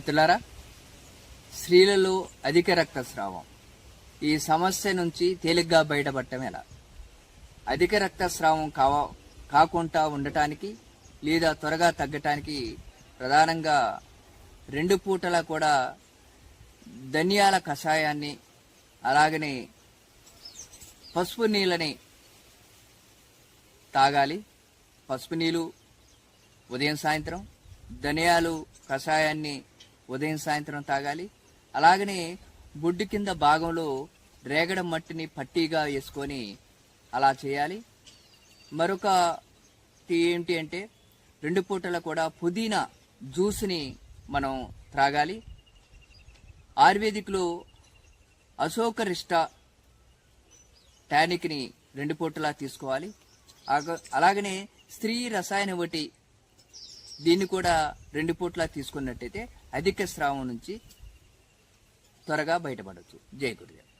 మిత్రులారా, స్త్రీలలో అధిక రక్తస్రావం ఈ సమస్య నుంచి తేలిగ్గా బయటపడటం ఎలా? అధిక రక్తస్రావం కాకుండా ఉండటానికి లేదా త్వరగా తగ్గటానికి ప్రధానంగా 2 పూటలా కూడా ధనియాల కషాయాన్ని అలాగనే పసుపు నీళ్ళని తాగాలి. పసుపు నీళ్ళు ఉదయం సాయంత్రం, ధనియాలు కషాయాన్ని ఉదయం సాయంత్రం తాగాలి. అలాగనే బొడ్డు కింద భాగంలో రేగడ మట్టిని పట్టీగా వేసుకొని అలా చేయాలి. మరొకటి ఏంటి అంటే 2 పూటల కూడా పుదీనా జ్యూస్ని మనం త్రాగాలి. ఆయుర్వేదిక్లో అశోకరిష్ట టానిక్ని 2 పూటలా తీసుకోవాలి. అలాగనే స్త్రీ రసాయన ఒకటి దీన్ని కూడా 2 పూటలా తీసుకున్నట్టయితే అధిక స్రావం నుంచి త్వరగా బయటపడవచ్చు. జై గురుదేవ్.